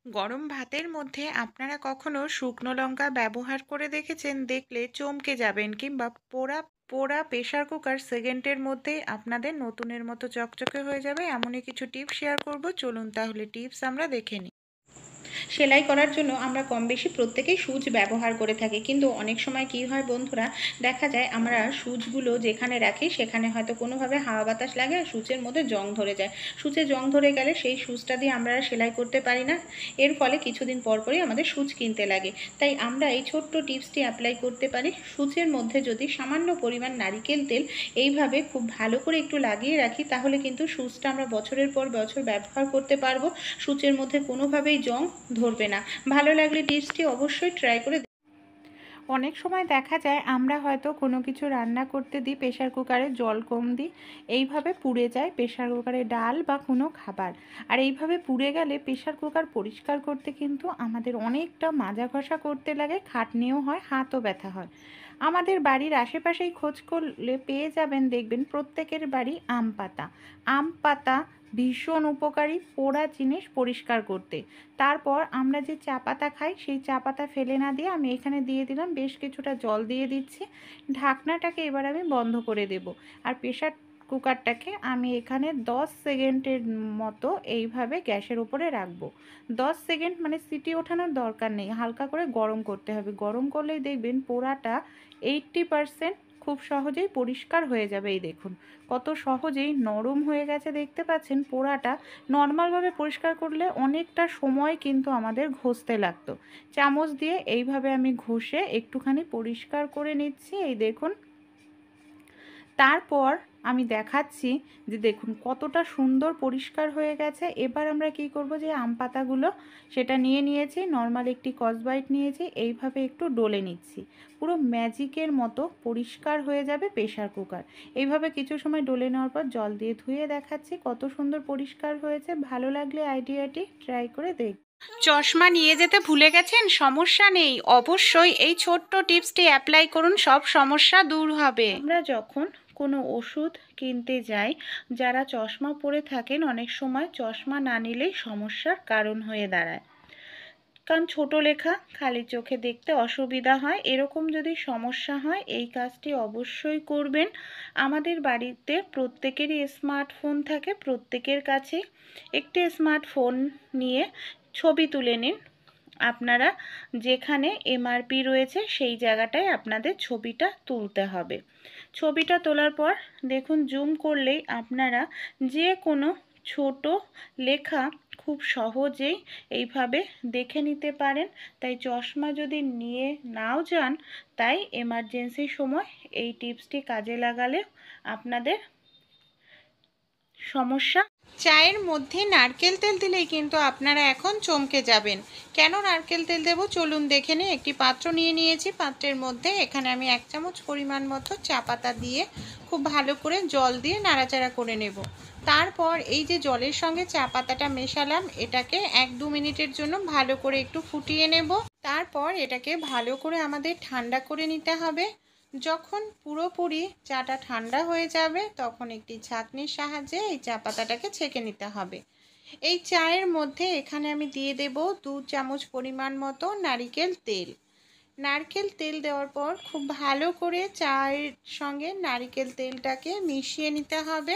গরম ভাতের মধ্যে আপনারা কখনো শুকনো লঙ্কা ব্যবহার করে দেখেছেন? দেখলে চমকে যাবেন, কিংবা পোড়া পোড়া প্রেসার কুকার সেকেন্ডের মধ্যেই আপনাদের নতুনের মতো চকচকে হয়ে যাবে। এমনই কিছু টিপস শেয়ার করব, চলুন তাহলে টিপস আমরা দেখে নিই। সেলাই করার জন্য আমরা কম বেশি প্রত্যেকেই সূচ ব্যবহার করে থাকি, কিন্তু অনেক সময় কি হয় বন্ধুরা, দেখা যায় আমরা সূচগুলো যেখানে রাখি সেখানে হয়তো কোনোভাবে হাওয়া বাতাস লাগে আর সূচের মধ্যে জং ধরে যায়। সূচে জং ধরে গেলে সেই সূচটা দিয়ে আমরা সেলাই করতে পারি না। এর ফলে কিছুদিন পর পরই আমাদের সূচ কিনতে লাগে। তাই আমরা এই ছোট্ট টিপসটি অ্যাপ্লাই করতে পারি। সূচের মধ্যে যদি সামান্য পরিমাণ নারিকেল তেল এইভাবে খুব ভালো করে একটু লাগিয়ে রাখি, তাহলে কিন্তু সূচটা আমরা বছরের পর বছর ব্যবহার করতে পারবো। সূচের মধ্যে কোনোভাবেই জং ধরবে না। ভালো লাগলে টিপসটি অবশ্যই ট্রাই করে। অনেক সময় দেখা যায় আমরা হয়তো কোনো কিছু রান্না করতে দিই, প্রেসার কুকারে জল কম দিই, এইভাবে পুড়ে যায় প্রেসার কুকারে ডাল বা কোনো খাবার। আর এইভাবে পুড়ে গেলে প্রেসার কুকার পরিষ্কার করতে কিন্তু আমাদের অনেকটা মাজা ঘষা করতে লাগে, খাটনিও হয়, হাতও ব্যথা হয়। আমাদের বাড়ির আশেপাশেই খোঁজ করলে পেয়ে যাবেন, দেখবেন প্রত্যেকের বাড়ি আম পাতা। আম পাতা ভীষণ উপকারী পোড়া জিনিস পরিষ্কার করতে। তারপর আমরা যে চা পাতা খাই, সেই চা পাতা ফেলে না দিয়ে আমি এখানে দিয়ে দিলাম বেশ কিছুটা জল দিয়ে দিচ্ছি। ঢাকনাটাকে এবার আমি বন্ধ করে দেব। আর প্রেসার কুকারটাকে আমি এখানে 10 সেকেন্ডের মতো এইভাবে গ্যাসের উপরে রাখবো। 10 সেকেন্ড মানে সিটি ওঠানোর দরকার নেই, হালকা করে গরম করতে হবে। গরম করলেই দেখবেন পোড়াটা 80% খুব সহজেই পরিষ্কার হয়ে যাবে। এই দেখুন কত সহজেই নরম হয়ে গেছে, দেখতে পাচ্ছেন। পোড়াটা নর্মালভাবে পরিষ্কার করলে অনেকটা সময় কিন্তু আমাদের ঘষতে লাগতো। চামচ দিয়ে এইভাবে আমি ঘষে একটুখানি পরিষ্কার করে নিচ্ছি, এই দেখুন। তারপর আমি দেখাচ্ছি যে দেখুন কতটা সুন্দর পরিষ্কার হয়ে গেছে। এবার আমরা কি করব, যে আম পাতাগুলো সেটা নিয়ে নিয়েছি, নর্মাল একটি স্কচব্রাইট নিয়েছি, এইভাবে একটু ডলে নিচ্ছি। পুরো ম্যাজিকের মতো পরিষ্কার হয়ে যাবে প্রেসার কুকার। এইভাবে কিছু সময় ডলে নেওয়ার পর জল দিয়ে ধুয়ে দেখাচ্ছি কত সুন্দর পরিষ্কার হয়েছে। ভালো লাগলে আইডিয়াটি ট্রাই করে দেখ। চশমা নিয়ে যেতে ভুলে গেছেন? সমস্যা নেই, অবশ্যই এই ছোট্ট টিপসটি অ্যাপ্লাই করুন, সব সমস্যা দূর হবে। আমরা যখন কোনো ওষুধ কিনতে যাই, যারা চশমা পরে থাকেন অনেক সময় চশমা না নিলেই সমস্যার কারণ হয়ে দাঁড়ায়, কারণ ছোট লেখা খালি চোখে দেখতে অসুবিধা হয়। এরকম যদি সমস্যা হয়, এই কাজটি অবশ্যই করবেন। আমাদের বাড়িতে প্রত্যেকেরই স্মার্টফোন থাকে, প্রত্যেকের কাছে একটি স্মার্টফোন নিয়ে ছবি তুলে নিন। আপনারা যেখানে এমআরপি রয়েছে সেই জায়গাটায় আপনাদের ছবিটা তুলতে হবে। ছবিটা তোলার পর দেখুন জুম করলেই আপনারা যে কোনো ছোট লেখা খুব সহজেই এইভাবে দেখে নিতে পারেন। তাই চশমা যদি নিয়ে নাও যান, তাই এমার্জেন্সির সময় এই টিপসটি কাজে লাগালে আপনাদের সমস্যা। চায়ের মধ্যে নারকেল তেল দিলেই কিন্তু আপনারা এখন চমকে যাবেন। কেন নারকেল তেল দেবো চলুন দেখে নিই। একটি পাত্র নিয়ে নিয়েছি, পাত্রের মধ্যে এখানে আমি 1 চামচ পরিমাণ মতো চা পাতা দিয়ে খুব ভালো করে জল দিয়ে নাড়াচাড়া করে নেব। তারপর এই যে জলের সঙ্গে চা পাতাটা মেশালাম, এটাকে 1-2 মিনিটের জন্য ভালো করে একটু ফুটিয়ে নেব। তারপর এটাকে ভালো করে আমাদের ঠান্ডা করে নিতে হবে। যখন পুরোপুরি চাটা ঠান্ডা হয়ে যাবে, তখন একটি ছাঁকনির সাহায্যে এই চা পাতাটাকে ছেঁকে নিতে হবে। এই চায়ের মধ্যে এখানে আমি দিয়ে দেব 2 চামচ পরিমাণ মতো নারিকেল তেল। নারকেল তেল দেওয়ার পর খুব ভালো করে চায়ের সঙ্গে নারিকেল তেলটাকে মিশিয়ে নিতে হবে।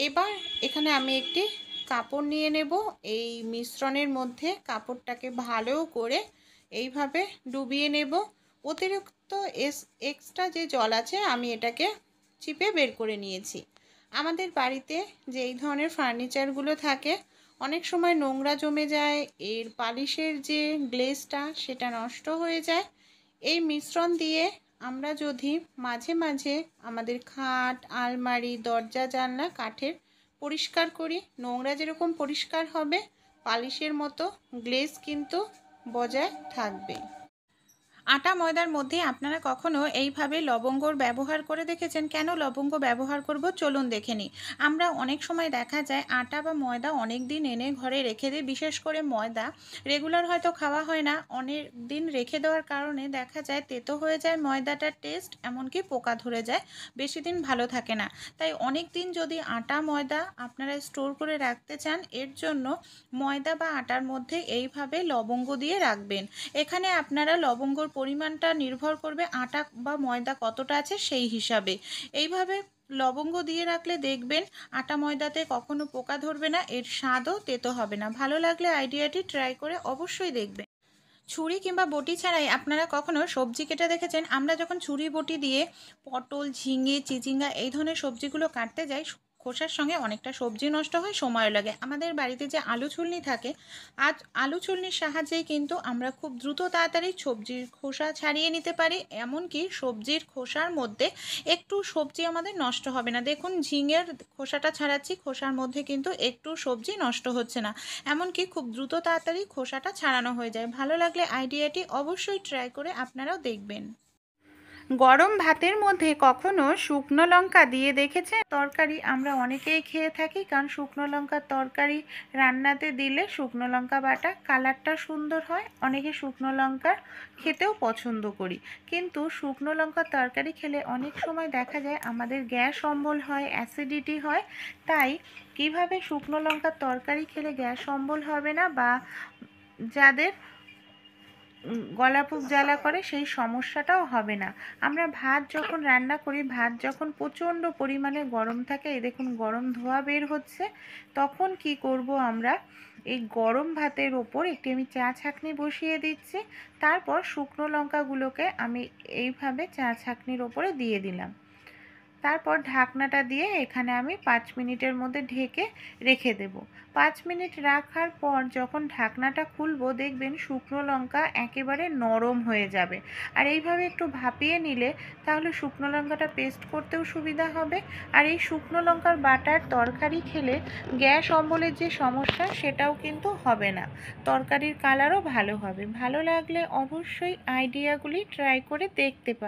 এবার এখানে আমি একটি কাপড় নিয়ে নেব। এই মিশ্রণের মধ্যে কাপড়টাকে ভালো করে এইভাবে ডুবিয়ে নেব। অতিরিক্ত এক্সট্রা যে জল আছে আমি এটাকে চিপে বের করে নিয়েছি। আমাদের বাড়িতে যে এই ধরনের ফার্নিচারগুলো থাকে, অনেক সময় নোংরা জমে যায়, এর পালিশের যে গ্লেজটা সেটা নষ্ট হয়ে যায়। এই মিশ্রণ দিয়ে আমরা যদি মাঝে মাঝে আমাদের খাট, আলমারি, দরজা, জানলা কাঠের পরিষ্কার করি, নোংরা যেরকম পরিষ্কার হবে, পালিশের মতো গ্লেজ কিন্তু বজায় থাকবে। আটা ময়দার মধ্যে আপনারা কখনো এইভাবে লবঙ্গর ব্যবহার করে দেখেছেন? কেন লবঙ্গ ব্যবহার করব চলুন দেখে নিই। আমরা অনেক সময় দেখা যায় আটা বা ময়দা অনেক দিন এনে ঘরে রেখে দিই, বিশেষ করে ময়দা রেগুলার হয়তো খাওয়া হয় না, অনেক দিন রেখে দেওয়ার কারণে দেখা যায় তেতো হয়ে যায় ময়দাটার টেস্ট, এমনকি পোকা ধরে যায়, বেশি দিন ভালো থাকে না। তাই অনেক দিন যদি আটা ময়দা আপনারা স্টোর করে রাখতে চান, এর জন্য ময়দা বা আটার মধ্যে এইভাবে লবঙ্গ দিয়ে রাখবেন। এখানে আপনারা লবঙ্গর পরিমাণটা নির্ভর করবে আটা বা ময়দা কতটা আছে সেই হিসাবে। এইভাবে লবঙ্গ দিয়ে রাখলে দেখবেন আটা ময়দাতে কখনো পোকা ধরবে না, এর স্বাদও তেতো হবে না। ভালো লাগলে আইডিয়াটি ট্রাই করে অবশ্যই দেখবেন। ছুরি কিংবা বটি ছাড়াই আপনারা কখনো সবজি কেটে দেখেছেন? আমরা যখন ছুরি বটি দিয়ে পটল, ঝিঙে, চিচিঙ্গা এই ধরনের সবজিগুলো কাটতে যাই, খোসার সঙ্গে অনেকটা সবজি নষ্ট হয়, সময়ও লাগে। আমাদের বাড়িতে যে আলু ছুলনি থাকে, আজ আলু ছুলনির সাহায্যেই কিন্তু আমরা খুব দ্রুত তাড়াতাড়ি সবজির খোসা ছাড়িয়ে নিতে পারি, এমনকি সবজির খোসার মধ্যে একটু সবজি আমাদের নষ্ট হবে না। দেখুন ঝিঙের খোসাটা ছাড়াচ্ছি, খোসার মধ্যে কিন্তু একটু সবজি নষ্ট হচ্ছে না, এমনকি খুব দ্রুত তাড়াতাড়ি খোসাটা ছাড়ানো হয়ে যায়। ভালো লাগলে আইডিয়াটি অবশ্যই ট্রাই করে আপনারাও দেখবেন। গরম ভাতের মধ্যে কখনো শুকনো লঙ্কা দিয়ে দেখেছেন? তরকারি আমরা অনেকেই খেয়ে থাকি, কারণ শুকনো লঙ্কার তরকারি রান্নাতে দিলে শুকনো লঙ্কা বাটা কালারটা সুন্দর হয়, অনেকে শুকনো লঙ্কার খেতেও পছন্দ করি। কিন্তু শুকনো লঙ্কার তরকারি খেলে অনেক সময় দেখা যায় আমাদের গ্যাস অম্বল হয়, অ্যাসিডিটি হয়। তাই কিভাবে শুকনো লঙ্কার তরকারি খেলে গ্যাস অম্বল হবে না বা যাদের গলাপুক জ্বালা করে সেই সমস্যাটাও হবে না, আমরা ভাত যখন রান্না করি, ভাত যখন প্রচণ্ড পরিমাণে গরম থাকে, এই দেখুন গরম ধোঁয়া বের হচ্ছে, তখন কি করব আমরা এই গরম ভাতের ওপর একটি আমি চা ছাঁকনি বসিয়ে দিচ্ছি, তারপর শুকনো লঙ্কাগুলোকে আমি এইভাবে চা ছাঁকনির ওপরে দিয়ে দিলাম, তারপর ঢাকনাটা দিয়ে এখানে আমি 5 মিনিটের মধ্যে ঢেকে রেখে দেব। 5 মিনিট রাখার পর যখন ঢাকনাটা খুলবো দেখবেন শুকনো লঙ্কা একেবারে নরম হয়ে যাবে। আর এইভাবে একটু ভাপিয়ে নিলে তাহলে শুকনো লঙ্কাটা পেস্ট করতেও সুবিধা হবে। আর এই শুকনো লঙ্কার বাটার তরকারি খেলে গ্যাস অম্বলের যে সমস্যা সেটাও কিন্তু হবে না, তরকারির কালারও ভালো হবে। ভালো লাগলে অবশ্যই আইডিয়াগুলি ট্রাই করে দেখতে পারেন।